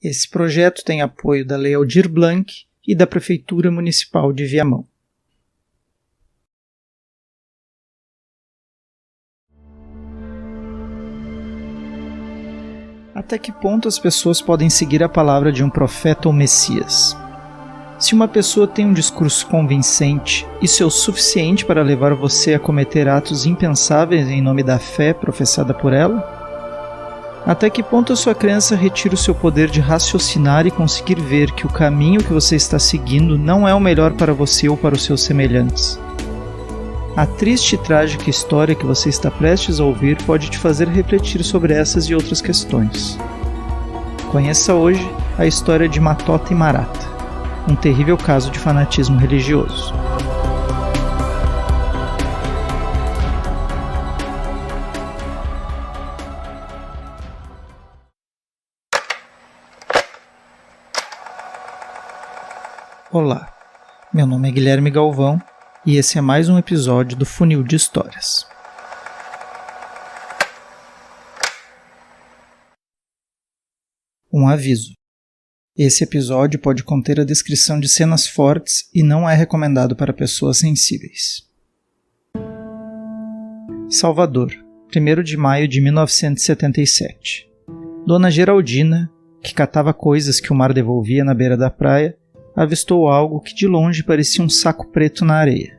Esse projeto tem apoio da Lei Aldir Blanc e da Prefeitura Municipal de Viamão. Até que ponto as pessoas podem seguir a palavra de um profeta ou Messias? Se uma pessoa tem um discurso convincente, isso é o suficiente para levar você a cometer atos impensáveis em nome da fé professada por ela? Até que ponto a sua crença retira o seu poder de raciocinar e conseguir ver que o caminho que você está seguindo não é o melhor para você ou para os seus semelhantes? A triste e trágica história que você está prestes a ouvir pode te fazer refletir sobre essas e outras questões. Conheça hoje a história de Matota e Marata, um terrível caso de fanatismo religioso. Olá, meu nome é Guilherme Galvão e esse é mais um episódio do Funil de Histórias. Um aviso. Esse episódio pode conter a descrição de cenas fortes e não é recomendado para pessoas sensíveis. Salvador, 1º de maio de 1977. Dona Geraldina, que catava coisas que o mar devolvia na beira da praia, avistou algo que de longe parecia um saco preto na areia.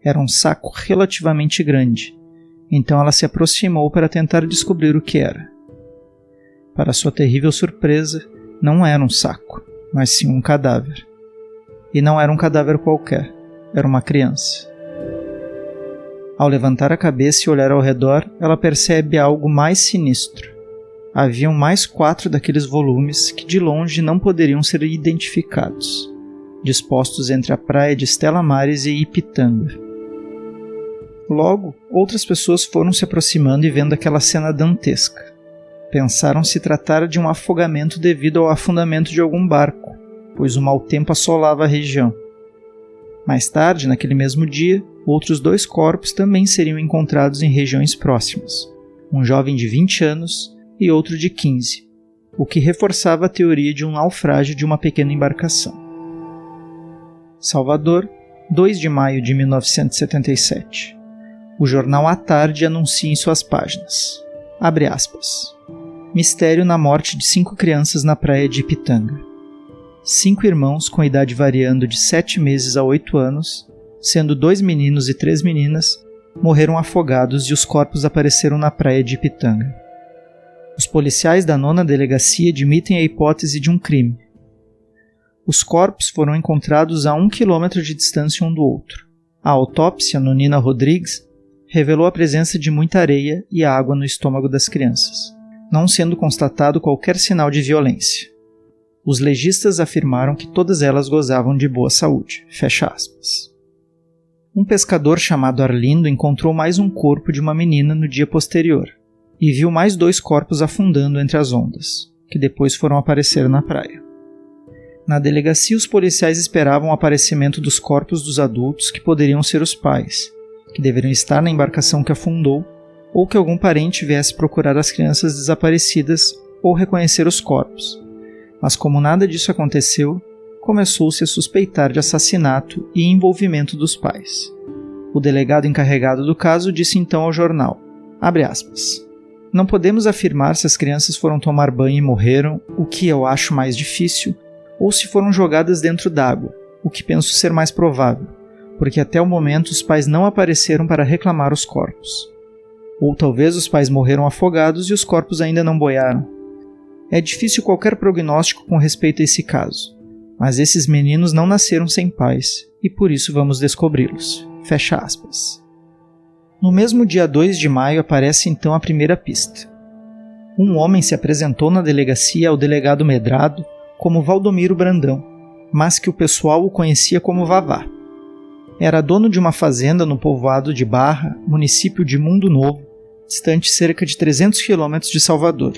Era um saco relativamente grande, então ela se aproximou para tentar descobrir o que era. Para sua terrível surpresa, não era um saco, mas sim um cadáver. E não era um cadáver qualquer, era uma criança. Ao levantar a cabeça e olhar ao redor, ela percebe algo mais sinistro. Haviam mais 4 daqueles volumes que de longe não poderiam ser identificados, dispostos entre a praia de Estela Maris e Ipitanga. Logo, outras pessoas foram se aproximando e vendo aquela cena dantesca. Pensaram se tratar de um afogamento devido ao afundamento de algum barco, pois o mau tempo assolava a região. Mais tarde, naquele mesmo dia, outros 2 corpos também seriam encontrados em regiões próximas, um jovem de 20 anos e outro de 15, o que reforçava a teoria de um naufrágio de uma pequena embarcação. Salvador, 2 de maio de 1977. O jornal À Tarde anuncia em suas páginas, abre aspas, mistério na morte de 5 crianças na praia de Ipitanga. 5 irmãos com idade variando de 7 meses a 8 anos, sendo 2 meninos e 3 meninas, morreram afogados e os corpos apareceram na praia de Ipitanga. Os policiais da 9ª Delegacia admitem a hipótese de um crime. Os corpos foram encontrados a 1 quilômetro de distância um do outro. A autópsia no Nina Rodrigues revelou a presença de muita areia e água no estômago das crianças, não sendo constatado qualquer sinal de violência. Os legistas afirmaram que todas elas gozavam de boa saúde. Fecha aspas. Um pescador chamado Arlindo encontrou mais um corpo de uma menina no dia posterior, e viu mais 2 corpos afundando entre as ondas, que depois foram aparecer na praia. Na delegacia, os policiais esperavam o aparecimento dos corpos dos adultos que poderiam ser os pais, que deveriam estar na embarcação que afundou, ou que algum parente viesse procurar as crianças desaparecidas ou reconhecer os corpos. Mas como nada disso aconteceu, começou-se a suspeitar de assassinato e envolvimento dos pais. O delegado encarregado do caso disse então ao jornal, abre aspas, não podemos afirmar se as crianças foram tomar banho e morreram, o que eu acho mais difícil, ou se foram jogadas dentro d'água, o que penso ser mais provável, porque até o momento os pais não apareceram para reclamar os corpos. Ou talvez os pais morreram afogados e os corpos ainda não boiaram. É difícil qualquer prognóstico com respeito a esse caso, mas esses meninos não nasceram sem pais, e por isso vamos descobri-los. Fecha aspas. No mesmo dia 2 de maio aparece então a primeira pista. Um homem se apresentou na delegacia ao delegado Medrado como Valdomiro Brandão, mas que o pessoal o conhecia como Vavá. Era dono de uma fazenda no povoado de Barra, município de Mundo Novo, distante cerca de 300 quilômetros de Salvador,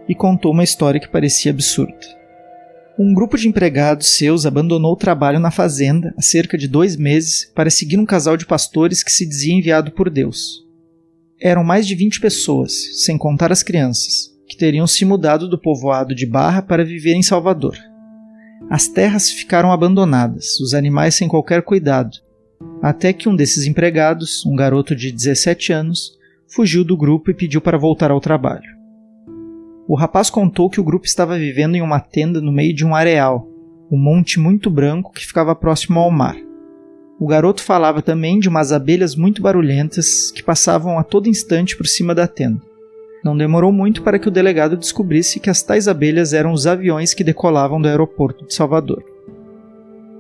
e contou uma história que parecia absurda. Um grupo de empregados seus abandonou o trabalho na fazenda há cerca de 2 meses para seguir um casal de pastores que se dizia enviado por Deus. Eram mais de 20 pessoas, sem contar as crianças, que teriam se mudado do povoado de Barra para viver em Salvador. As terras ficaram abandonadas, os animais sem qualquer cuidado, até que um desses empregados, um garoto de 17 anos, fugiu do grupo e pediu para voltar ao trabalho. O rapaz contou que o grupo estava vivendo em uma tenda no meio de um areal, um monte muito branco que ficava próximo ao mar. O garoto falava também de umas abelhas muito barulhentas que passavam a todo instante por cima da tenda. Não demorou muito para que o delegado descobrisse que as tais abelhas eram os aviões que decolavam do aeroporto de Salvador.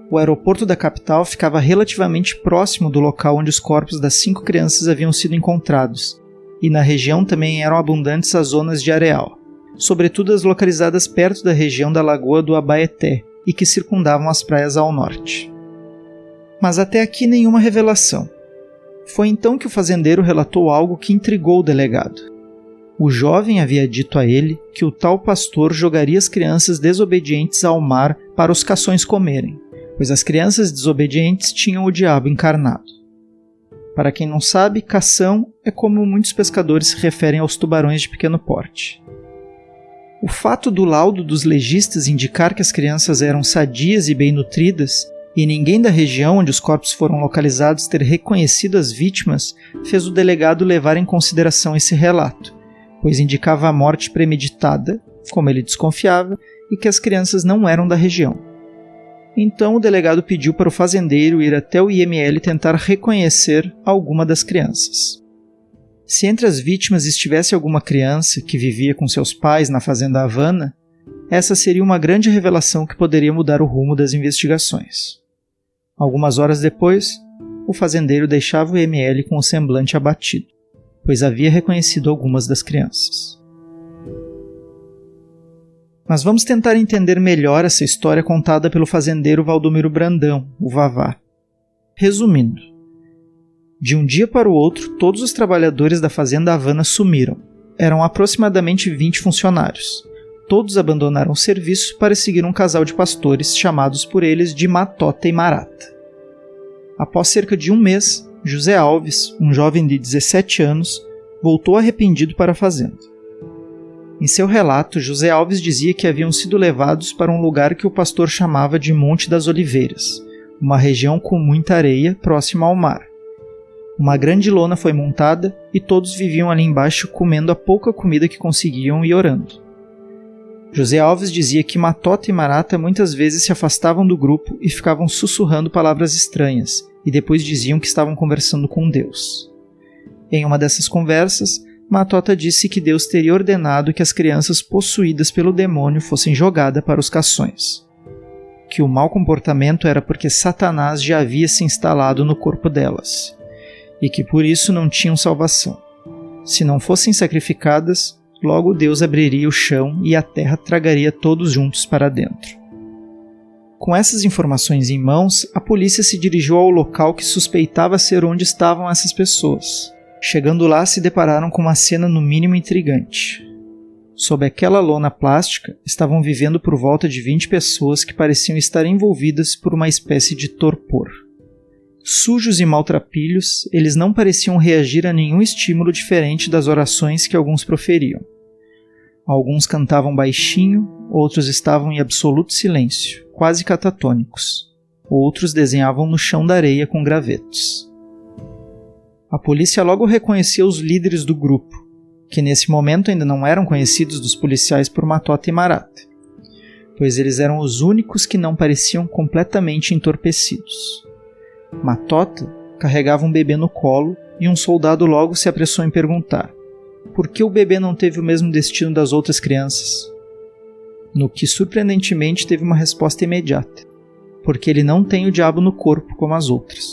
O aeroporto da capital ficava relativamente próximo do local onde os corpos das 5 crianças haviam sido encontrados, e na região também eram abundantes as zonas de areal, sobretudo as localizadas perto da região da Lagoa do Abaeté e que circundavam as praias ao norte. Mas até aqui nenhuma revelação. Foi então que o fazendeiro relatou algo que intrigou o delegado. O jovem havia dito a ele que o tal pastor jogaria as crianças desobedientes ao mar para os cações comerem, pois as crianças desobedientes tinham o diabo encarnado. Para quem não sabe, cação é como muitos pescadores se referem aos tubarões de pequeno porte. O fato do laudo dos legistas indicar que as crianças eram sadias e bem nutridas, e ninguém da região onde os corpos foram localizados ter reconhecido as vítimas, fez o delegado levar em consideração esse relato, pois indicava a morte premeditada, como ele desconfiava, e que as crianças não eram da região. Então o delegado pediu para o fazendeiro ir até o IML tentar reconhecer alguma das crianças. Se entre as vítimas estivesse alguma criança que vivia com seus pais na fazenda Havana, essa seria uma grande revelação que poderia mudar o rumo das investigações. Algumas horas depois, o fazendeiro deixava o IML com o semblante abatido, pois havia reconhecido algumas das crianças. Mas vamos tentar entender melhor essa história contada pelo fazendeiro Valdomiro Brandão, o Vavá. Resumindo, de um dia para o outro, todos os trabalhadores da fazenda Havana sumiram. Eram aproximadamente 20 funcionários. Todos abandonaram o serviço para seguir um casal de pastores chamados por eles de Matota e Marata. Após cerca de um mês, José Alves, um jovem de 17 anos, voltou arrependido para a fazenda. Em seu relato, José Alves dizia que haviam sido levados para um lugar que o pastor chamava de Monte das Oliveiras, uma região com muita areia próxima ao mar. Uma grande lona foi montada e todos viviam ali embaixo comendo a pouca comida que conseguiam e orando. José Alves dizia que Matota e Marata muitas vezes se afastavam do grupo e ficavam sussurrando palavras estranhas, e depois diziam que estavam conversando com Deus. Em uma dessas conversas, Matota disse que Deus teria ordenado que as crianças possuídas pelo demônio fossem jogadas para os cações. Que o mau comportamento era porque Satanás já havia se instalado no corpo delas, e que por isso não tinham salvação. Se não fossem sacrificadas, logo Deus abriria o chão e a terra tragaria todos juntos para dentro. Com essas informações em mãos, a polícia se dirigiu ao local que suspeitava ser onde estavam essas pessoas. Chegando lá, se depararam com uma cena no mínimo intrigante. Sob aquela lona plástica, estavam vivendo por volta de 20 pessoas que pareciam estar envolvidas por uma espécie de torpor. Sujos e maltrapilhos, eles não pareciam reagir a nenhum estímulo diferente das orações que alguns proferiam. Alguns cantavam baixinho, outros estavam em absoluto silêncio, quase catatônicos. Outros desenhavam no chão da areia com gravetos. A polícia logo reconheceu os líderes do grupo, que nesse momento ainda não eram conhecidos dos policiais por Matota e Marata, pois eles eram os únicos que não pareciam completamente entorpecidos. Matota carregava um bebê no colo e um soldado logo se apressou em perguntar por que o bebê não teve o mesmo destino das outras crianças. No que surpreendentemente teve uma resposta imediata, porque ele não tem o diabo no corpo como as outras.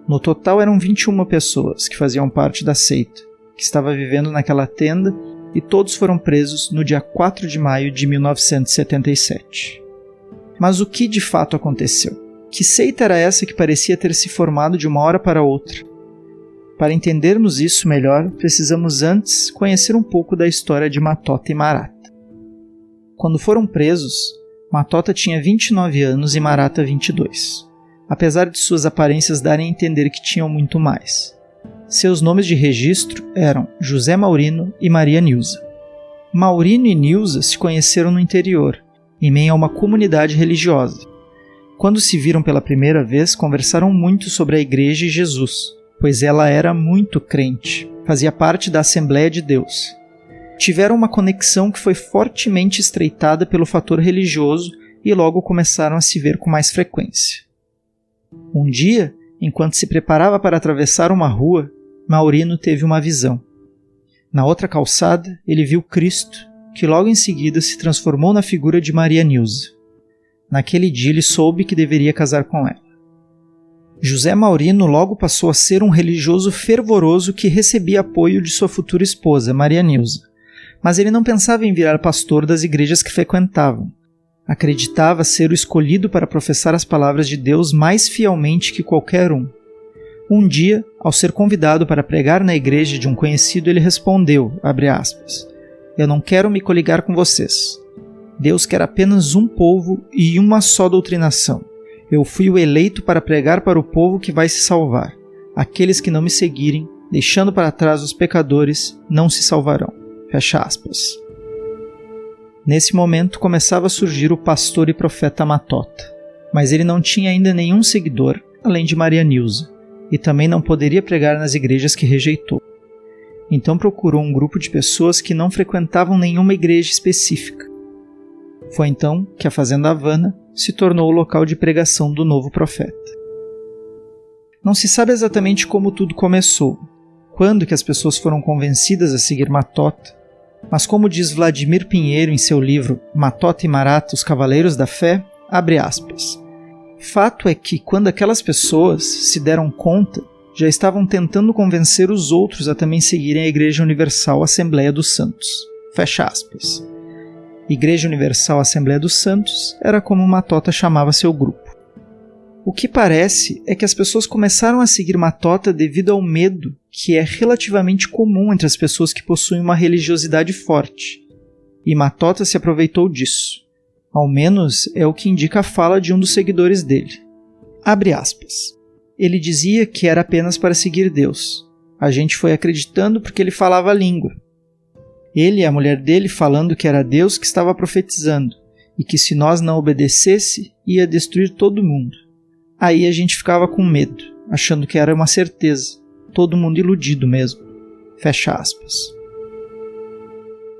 No total eram 21 pessoas que faziam parte da seita, que estava vivendo naquela tenda, e todos foram presos no dia 4 de maio de 1977. Mas o que de fato aconteceu? Que seita era essa que parecia ter se formado de uma hora para outra? Para entendermos isso melhor, precisamos antes conhecer um pouco da história de Matota e Marata. Quando foram presos, Matota tinha 29 anos e Marata 22. Apesar de suas aparências darem a entender que tinham muito mais. Seus nomes de registro eram José Maurino e Maria Nilza. Maurino e Nilza se conheceram no interior, em meio a uma comunidade religiosa. Quando se viram pela primeira vez, conversaram muito sobre a igreja e Jesus, pois ela era muito crente, fazia parte da Assembleia de Deus. Tiveram uma conexão que foi fortemente estreitada pelo fator religioso e logo começaram a se ver com mais frequência. Um dia, enquanto se preparava para atravessar uma rua, Maurino teve uma visão. Na outra calçada, ele viu Cristo, que logo em seguida se transformou na figura de Maria Nilza. Naquele dia ele soube que deveria casar com ela. José Maurino logo passou a ser um religioso fervoroso que recebia apoio de sua futura esposa, Maria Nilza. Mas ele não pensava em virar pastor das igrejas que frequentavam. Acreditava ser o escolhido para professar as palavras de Deus mais fielmente que qualquer um. Um dia, ao ser convidado para pregar na igreja de um conhecido, ele respondeu, abre aspas, eu não quero me coligar com vocês. Deus quer apenas um povo e uma só doutrinação. Eu fui o eleito para pregar para o povo que vai se salvar. Aqueles que não me seguirem, deixando para trás os pecadores, não se salvarão. Fecha aspas. Nesse momento começava a surgir o pastor e profeta Matota, mas ele não tinha ainda nenhum seguidor, além de Maria Nilza, e também não poderia pregar nas igrejas que rejeitou. Então procurou um grupo de pessoas que não frequentavam nenhuma igreja específica. Foi então que a Fazenda Havana se tornou o local de pregação do novo profeta. Não se sabe exatamente como tudo começou, quando que as pessoas foram convencidas a seguir Matota, mas como diz Vladimir Pinheiro em seu livro Matota e Marata, os Cavaleiros da Fé, abre aspas, fato é que quando aquelas pessoas se deram conta, já estavam tentando convencer os outros a também seguirem a Igreja Universal Assembleia dos Santos. Fecha aspas. Igreja Universal Assembleia dos Santos era como Matota chamava seu grupo. O que parece é que as pessoas começaram a seguir Matota devido ao medo que é relativamente comum entre as pessoas que possuem uma religiosidade forte. E Matota se aproveitou disso. Ao menos é o que indica a fala de um dos seguidores dele. Abre aspas. Ele dizia que era apenas para seguir Deus. A gente foi acreditando porque ele falava a língua. Ele e a mulher dele falando que era Deus que estava profetizando e que se nós não obedecesse, ia destruir todo mundo. Aí a gente ficava com medo, achando que era uma certeza, todo mundo iludido mesmo. Fecha aspas.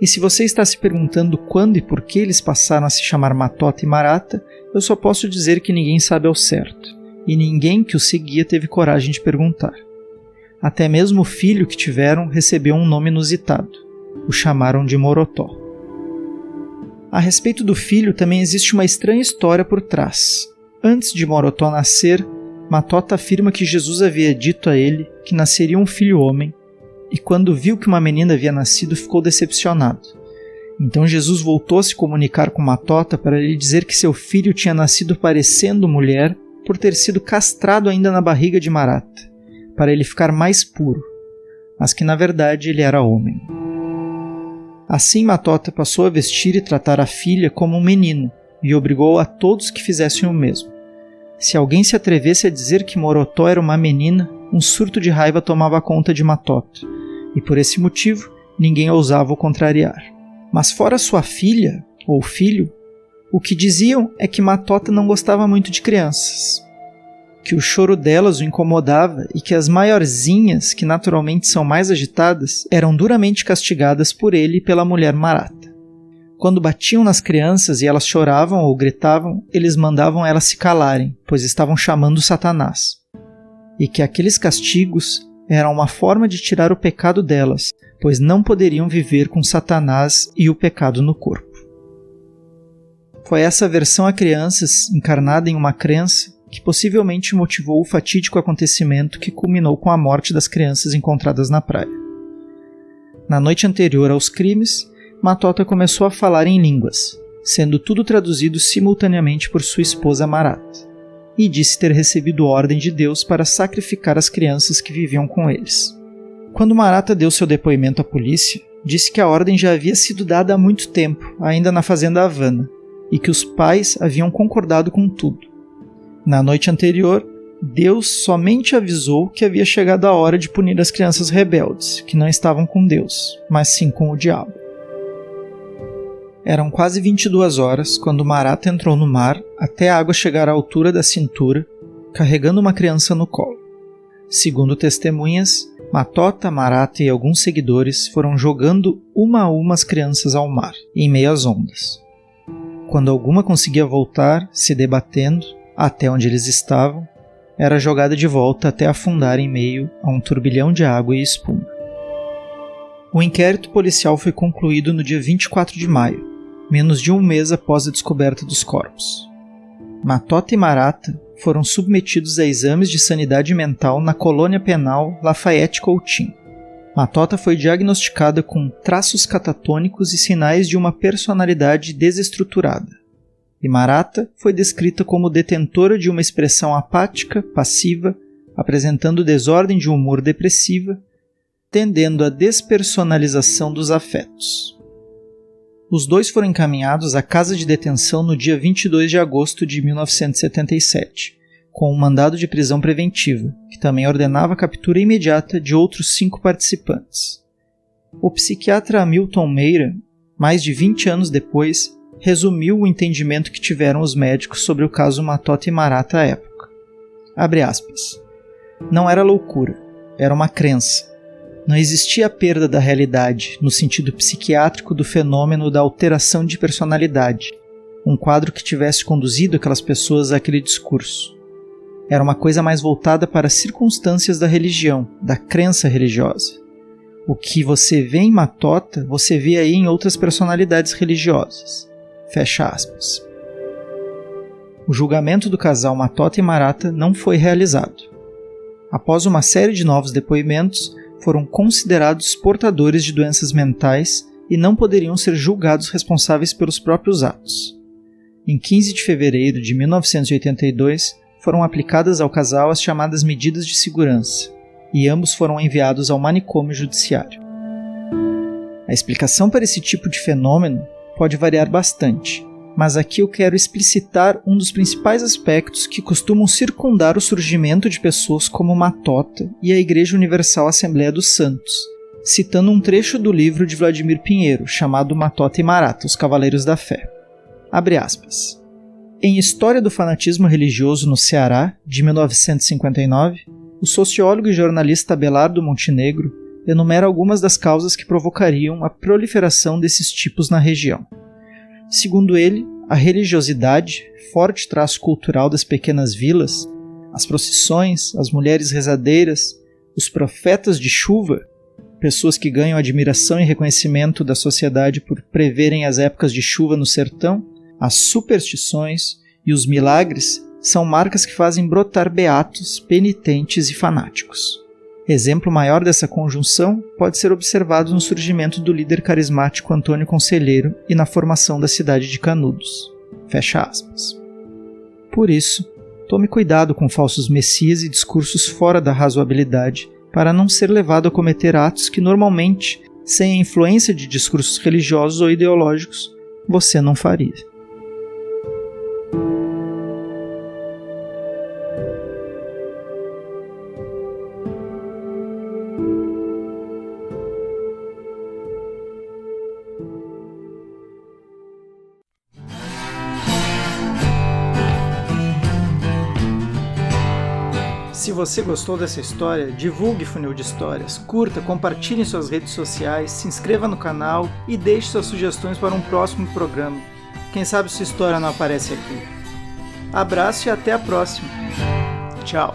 E se você está se perguntando quando e por que eles passaram a se chamar Matota e Marata, eu só posso dizer que ninguém sabe ao certo, e ninguém que os seguia teve coragem de perguntar. Até mesmo o filho que tiveram recebeu um nome inusitado. O chamaram de Morotó. A respeito do filho também existe uma estranha história por trás. Antes de Morotó nascer, Matota afirma que Jesus havia dito a ele que nasceria um filho homem, e quando viu que uma menina havia nascido, ficou decepcionado. Então Jesus voltou a se comunicar com Matota para lhe dizer que seu filho tinha nascido parecendo mulher por ter sido castrado ainda na barriga de Marata, para ele ficar mais puro, mas que na verdade ele era homem. Assim Matota passou a vestir e tratar a filha como um menino, e obrigou a todos que fizessem o mesmo. Se alguém se atrevesse a dizer que Morotó era uma menina, um surto de raiva tomava conta de Matota, e por esse motivo ninguém ousava o contrariar. Mas fora sua filha, ou filho, o que diziam é que Matota não gostava muito de crianças, que o choro delas o incomodava e que as maiorzinhas, que naturalmente são mais agitadas, eram duramente castigadas por ele e pela mulher Marata. Quando batiam nas crianças e elas choravam ou gritavam, eles mandavam elas se calarem, pois estavam chamando Satanás. E que aqueles castigos eram uma forma de tirar o pecado delas, pois não poderiam viver com Satanás e o pecado no corpo. Foi essa aversão a crianças, encarnada em uma crença, que possivelmente motivou o fatídico acontecimento que culminou com a morte das crianças encontradas na praia. Na noite anterior aos crimes, Matota começou a falar em línguas, sendo tudo traduzido simultaneamente por sua esposa Marata, e disse ter recebido ordem de Deus para sacrificar as crianças que viviam com eles. Quando Marata deu seu depoimento à polícia, disse que a ordem já havia sido dada há muito tempo, ainda na Fazenda Havana, e que os pais haviam concordado com tudo. Na noite anterior, Deus somente avisou que havia chegado a hora de punir as crianças rebeldes, que não estavam com Deus, mas sim com o diabo. Eram quase 22 horas quando Marata entrou no mar até a água chegar à altura da cintura, carregando uma criança no colo. Segundo testemunhas, Matota, Marata e alguns seguidores foram jogando uma a uma as crianças ao mar, em meio às ondas. Quando alguma conseguia voltar, se debatendo, até onde eles estavam, era jogada de volta até afundar em meio a um turbilhão de água e espuma. O inquérito policial foi concluído no dia 24 de maio, menos de um mês após a descoberta dos corpos. Matota e Marata foram submetidos a exames de sanidade mental na colônia penal Lafayette Coutinho. Matota foi diagnosticada com traços catatônicos e sinais de uma personalidade desestruturada. E Marata foi descrita como detentora de uma expressão apática, passiva, apresentando desordem de humor depressiva, tendendo à despersonalização dos afetos. Os dois foram encaminhados à casa de detenção no dia 22 de agosto de 1977, com um mandado de prisão preventiva, que também ordenava a captura imediata de outros 5 participantes. O psiquiatra Hamilton Meira, mais de 20 anos depois, resumiu o entendimento que tiveram os médicos sobre o caso Matota e Marata à época. Abre aspas. Não era loucura, era uma crença. Não existia a perda da realidade, no sentido psiquiátrico do fenômeno da alteração de personalidade, um quadro que tivesse conduzido aquelas pessoas àquele discurso. Era uma coisa mais voltada para as circunstâncias da religião, da crença religiosa. O que você vê em Matota, você vê aí em outras personalidades religiosas. Fecha aspas. O julgamento do casal Matota e Marata não foi realizado. Após uma série de novos depoimentos, foram considerados portadores de doenças mentais e não poderiam ser julgados responsáveis pelos próprios atos. Em 15 de fevereiro de 1982, foram aplicadas ao casal as chamadas medidas de segurança, e ambos foram enviados ao manicômio judiciário. A explicação para esse tipo de fenômeno pode variar bastante, mas aqui eu quero explicitar um dos principais aspectos que costumam circundar o surgimento de pessoas como Matota e a Igreja Universal Assembleia dos Santos, citando um trecho do livro de Vladimir Pinheiro, chamado Matota e Marata, Os Cavaleiros da Fé. Abre aspas. Em História do Fanatismo Religioso no Ceará, de 1959, o sociólogo e jornalista Abelardo Montenegro enumera algumas das causas que provocariam a proliferação desses tipos na região. Segundo ele, a religiosidade, forte traço cultural das pequenas vilas, as procissões, as mulheres rezadeiras, os profetas de chuva, pessoas que ganham admiração e reconhecimento da sociedade por preverem as épocas de chuva no sertão, as superstições e os milagres são marcas que fazem brotar beatos, penitentes e fanáticos. Exemplo maior dessa conjunção pode ser observado no surgimento do líder carismático Antônio Conselheiro e na formação da cidade de Canudos. Fecha aspas. Por isso, tome cuidado com falsos messias e discursos fora da razoabilidade para não ser levado a cometer atos que normalmente, sem a influência de discursos religiosos ou ideológicos, você não faria. Se você gostou dessa história, divulgue Funil de Histórias, curta, compartilhe em suas redes sociais, se inscreva no canal e deixe suas sugestões para um próximo programa. Quem sabe sua história não aparece aqui. Abraço e até a próxima. Tchau.